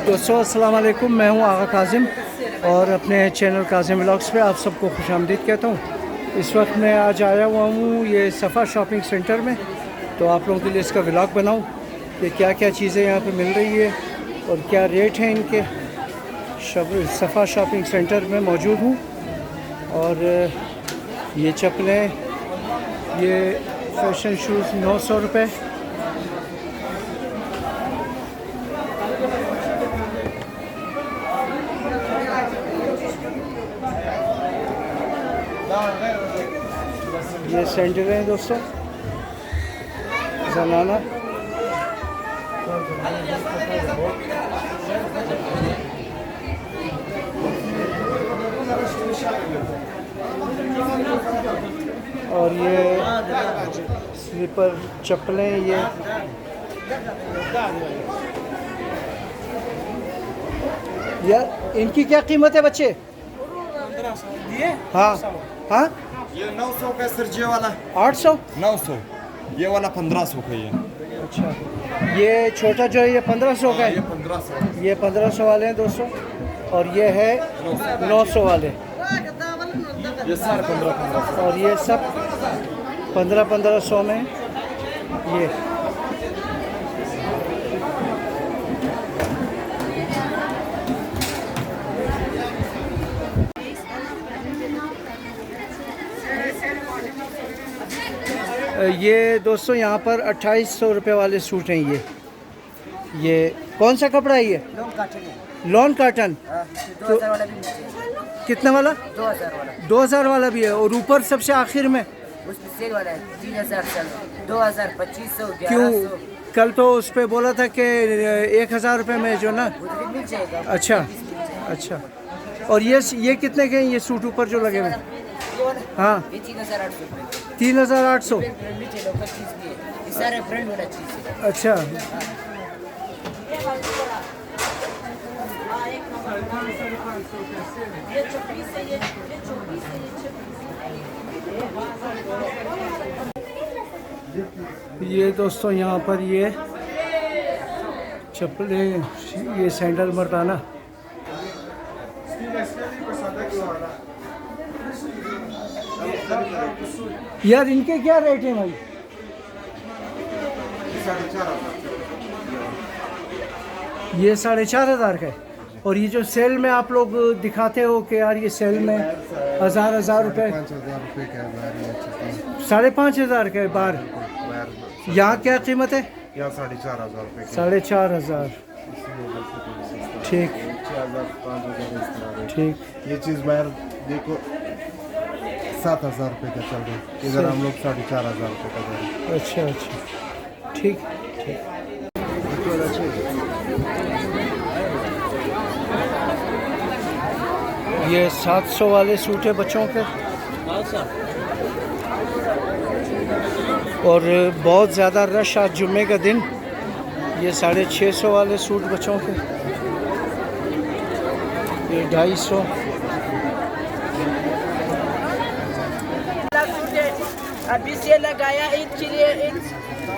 दोस्तों अस्सलाम वालेकुम, मैं हूं आगा काजिम और अपने चैनल काजिम व्लॉग्स पे आप सबको खुशामदीद कहता हूं। इस वक्त मैं आज आया हुआ हूं ये सफ़ा शॉपिंग सेंटर में, तो आप लोगों के लिए इसका व्लॉग बनाऊं कि क्या क्या चीज़ें यहां पे मिल रही है और क्या रेट हैं इनके। सफ़ा शॉपिंग सेंटर में मौजूद हूं और ये चप्पलें, ये फैशन शूज़ 900 रुपये। ये सैंडल हैं दोस्तों, जनाना। और ये स्लीपर चप्पलें, ये यार इनकी क्या कीमत है बच्चे? 1500। हाँ हाँ, ये 900 का सर, ये वाला 800। 900, ये वाला 1500 का। ये अच्छा, ये छोटा जो है ये 1500 का ये है। 1500। ये 1500 वाले हैं दोस्तों, और ये है 900 वाले, ये सारे 1500। और ये सब 1500 में ये। ये दोस्तों यहाँ पर 2800 रुपये वाले सूट हैं। ये कौन सा कपड़ा है? ये लॉन काटन। 2000 वाला भी कितने वाला? 2000 वाला। 2000 वाला भी है, और ऊपर सबसे आखिर में उसमें सेल वाला है 3000 चल 2000 2500 क्यों? 1100 कल तो उस पे बोला था कि 1000 रुपये में जो ना। वो तो मिल जाएगा। अच्छा अच्छा, और ये कितने के हैं ये सूट ऊपर जो लगे हुए हैं? हाँ, ये 3800 रुपये 3800। नीचे लोकल चीज भी है, ये सारे ब्रांड वाला चीज है। अच्छा, ये दोस्तों यहाँ पर ये चप्पलें, ये सैंडल मर्दाना। यार इनके क्या रेट हैं भाई? ये 4500 का है। और ये जो सेल में आप लोग दिखाते हो कि यार ये सेल में 1000 रुपये, 5000 रुपये का है, 5500 का है बाहर। यहाँ क्या कीमत है? या 4500 रुपये का। 4500। ठीक 6000 5000 इस तरह है। ठीक। ये चीज़ बाहर देखो 7000 रुपये का चल रहा है, इधर हम लोग 4500 रुपये का दे रहे हैं। अच्छा अच्छा, ठीक ठीक। ये 700 वाले सूट है बच्चों के, और बहुत ज़्यादा रश आज जुम्मे का दिन। ये 650 वाले सूट बच्चों के, ये 250। अभी से लगाया ईद के लिए, ईद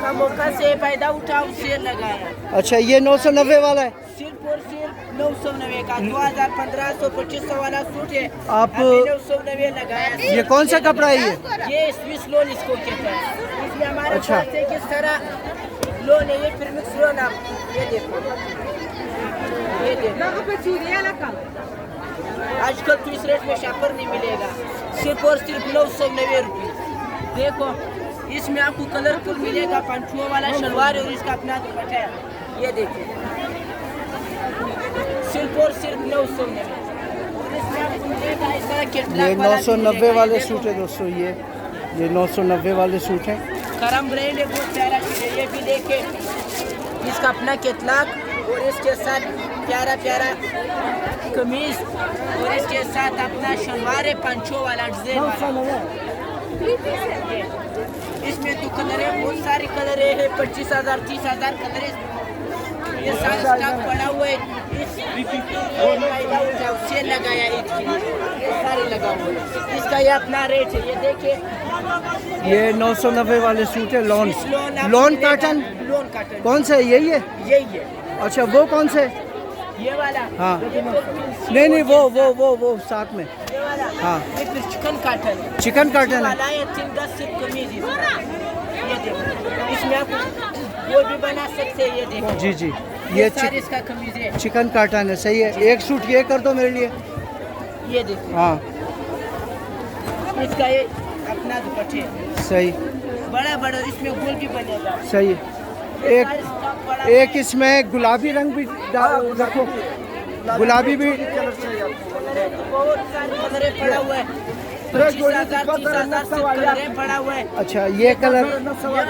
का मौका से फायदा उठाओ, सेल लगाया। अच्छा, ये 990 वाला है। सिर्फ और सिर्फ 990 का 2000 1500 2500 वाला सूट है। आप 990 लगाया। ये कौन सा कपड़ा है? ये स्विस लोन इसको कहते हैं। इसमें हमारे अच्छा। पास है किस तरह लोन है, ये प्रीमिक्स लोन। आप ये देखो, ये देखो। आजकल तो इस रेट में शापर नहीं मिलेगा, सिर्फ और सिर्फ 990 रुपये। देखो, इसमें आपको कलरफुल मिलेगा, पंचुओं वाला शलवार और इसका अपना दुपट्टा है। ये देखिए, सिर्फ और सिर्फ 990। इसमें आपको मिलेगा इस तरह ये कैटलॉग वाला 990 वाले सूट है दोस्तों। ये 990 वाले सूट हैं। करम ब्रांड है, बहुत प्यारा चीज है। ये भी देखे, इसका अपना कैटलॉग और इसके साथ प्यारा प्यारा कमीज और इसके साथ अपना शलवार है, पंचो वाला डिजाइन वाला। इसमें तो कलर है, बहुत सारे कलर है, 25000 30000 कलर है। ये सारा स्टॉक पड़ा हुआ है, से लगाया ईद के लिए, सारे लगा हुआ है। इसका ये अपना रेट है, ये देखिए। ये 990 वाले सूट है, lawn loan lawn cotton. Loan cotton कौन सा है? यही है। यही है। अच्छा, वो कौन से? ये वाला हाँ। ये फिर नहीं नहीं, वो साथ में। ये वाला हाँ। ये फिर चिकन काटन चिकन काटन है। वाला ये 3-10 सिर्फ कमीज इसका। ये देखो इसमें आप वो भी बना सकते हैं। ये देखो जी जी, ये ये सारी इसका कमीज है। चिकन काटन है, सही है। एक सूट ये कर दो मेरे लिए। ये देखो हाँ इसका ये अपना दुपट्टे सही बड़ा बड़ा इसमें गोल भी बनेगा। सही है। एक सारे स्टॉक बड़ा एक इसमें गुलाबी रंग भी डाल रखो, गुलाबी भी। बहुत सारे कलर पड़ा हुआ है। 25,000 30,000 से कलर पड़ा हुआ है। अच्छा ये कलर, ये वाला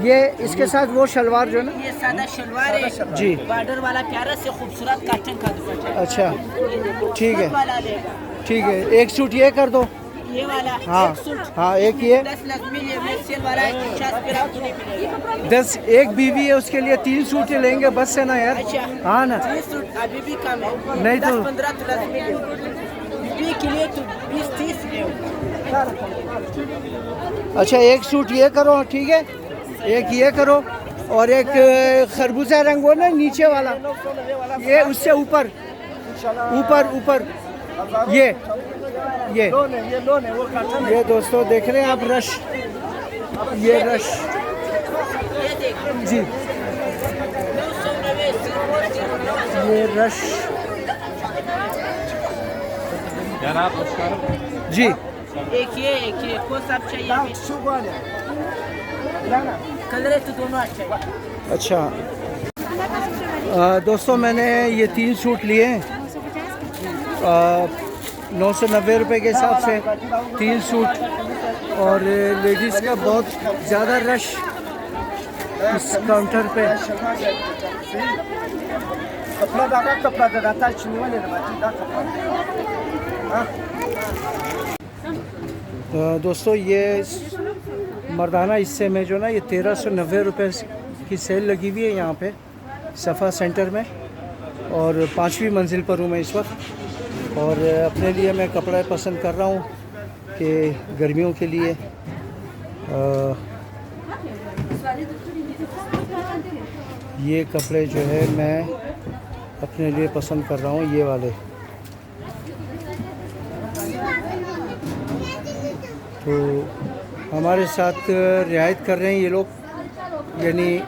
ये इसके साथ वो शलवार जो ना। ये सादा शलवार है जी। बॉर्डर वाला प्यारा से खूबसूरत काटन का दुपट्टा है। अच्छा ठीक है, ये वाला लेगा ठीक है। एक सूट ये कर दो। ये वाला हाँ एक सूट हाँ, एक ये 10 लाख मिले में सेल वाला है 50 पे आपको नहीं मिलेगा। 10, एक बीवी है उसके लिए 3 सूट ही लेंगे बस है ना यार। अच्छा हाँ ना, 3 सूट अभी भी कम है। नहीं तो 10-15 तो लाख मिले बीवी के लिए तो 20-30 ले। अच्छा एक सूट ये करो, ठीक है। एक ये करो और एक खरबूजा रंग वो ना नीचे वाला, ये उससे ऊपर ऊपर ऊपर ये ये दोस्तों देख रहे हैं आप रश, ये रश ये देखो जी, 990 ये रश जी। एक ये कौन सा चाहिए कलर है तो दोनों अच्छे हैं। अच्छा दोस्तों मैंने ये 3 सूट लिए हैं 990 रुपये के हिसाब से 3 सूट। और लेडीज़ का बहुत ज़्यादा रश इस काउंटर पे। दोस्तों ये मर्दाना हिस्से में जो ना ये 1390 रुपये की सेल लगी हुई है यहाँ पे सफ़ा सेंटर में। और 5वीं मंजिल पर हूँ मैं इस वक्त। और अपने लिए मैं कपड़ा पसंद कर रहा हूँ कि गर्मियों के लिए ये कपड़े जो है मैं अपने लिए पसंद कर रहा हूँ, ये वाले। तो हमारे साथ रियायत कर रहे हैं ये लोग, यानी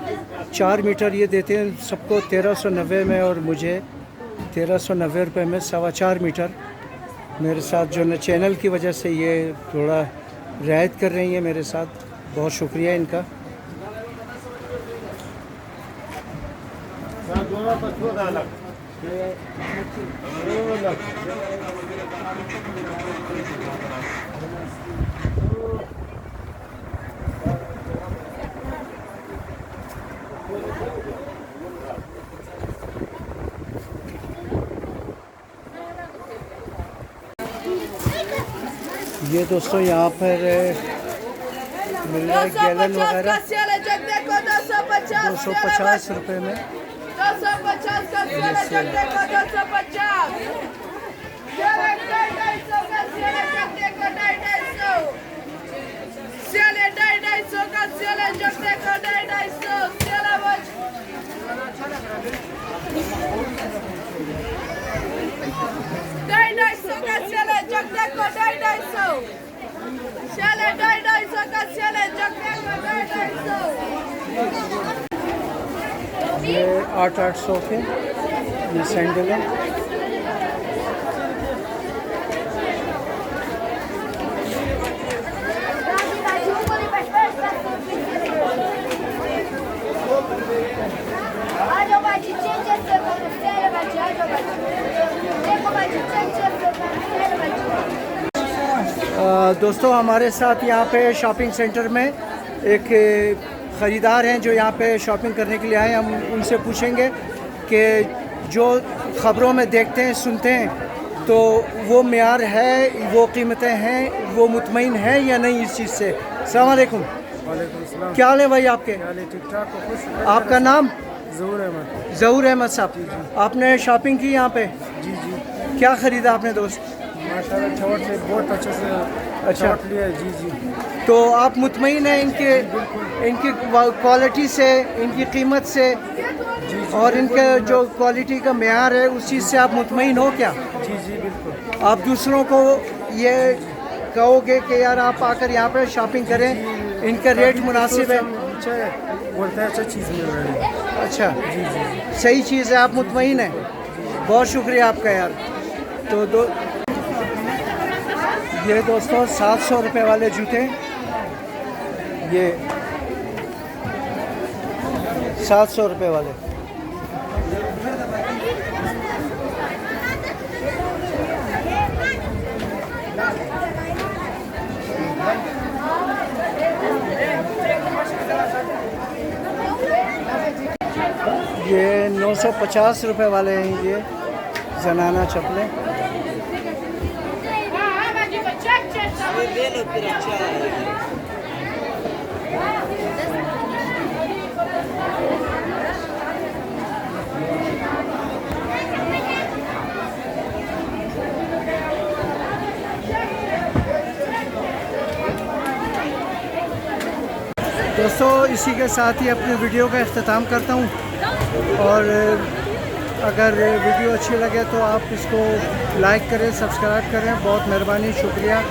4 मीटर ये देते हैं सबको 1390 में और मुझे 1390 रुपये में 4.25 मीटर। मेरे साथ जो न चैनल की वजह से ये थोड़ा रियायत कर रही है मेरे साथ, बहुत शुक्रिया इनका। ये दोस्तों यहाँ पर मिल रहा है गैलन वगैरह 250 रुपये में। 250 का सेल है, जब देखो 250। सेल है 250 का सेल है, जब देखो 250। सेल है 250 का सेल है, जब देखो 250। सेल है बच 250 का सेल है, जब देखो 250। सेल है 250 का सेल है, जब देखो 250। ये 800 के ये सैंडल है। दोस्तों हमारे साथ यहाँ पे शॉपिंग सेंटर में एक ख़रीदार हैं जो यहाँ पे शॉपिंग करने के लिए आए। हम उनसे पूछेंगे कि जो ख़बरों में देखते हैं सुनते हैं तो वो मेयार है, वो कीमतें हैं, वो मुतमईन हैं या नहीं इस चीज़ से। अस्सलाम वालेकुम। वालेकुम सलाम। क्या हाल है भाई आपके? ठीक ठाक हो? खुश? आपका नाम? ज़हूर अहमद। ज़हूर अहमद साहब, आपने शॉपिंग की यहाँ पे? जी जी, क्या ख़रीदा आपने दोस्त? माशाल्लाह छवट से बहुत अच्छे से अच्छा। छवट लिया है। जी जी तो आप मुतमईन हैं इनकी क्वालिटी से, इनकी कीमत से? जी और इनके जो क्वालिटी का मेयार है उस चीज़ से आप मुतमईन हो क्या? जी जी बिल्कुल। आप दूसरों को ये कहोगे कि यार आप आकर यहाँ पे शॉपिंग करें, इनका रेट मुनासिब है? अच्छा है, बोलते हैं अच्छा चीज़ मिल रही है। अच्छा, जी जी सही चीज़ है, आप मुतमईन हैं? बहुत शुक्रिया आपका यार। तो ये दोस्तों 700 रुपये वाले जूते, ये 700 रुपये वाले। ये 950 रुपये वाले हैं ये जनाना चप्पलें। दोस्तों इसी के साथ ही अपनी वीडियो का अख्ताम करता हूँ, और अगर वीडियो अच्छी लगे तो आप इसको लाइक करें, सब्सक्राइब करें। बहुत मेहरबानी, शुक्रिया।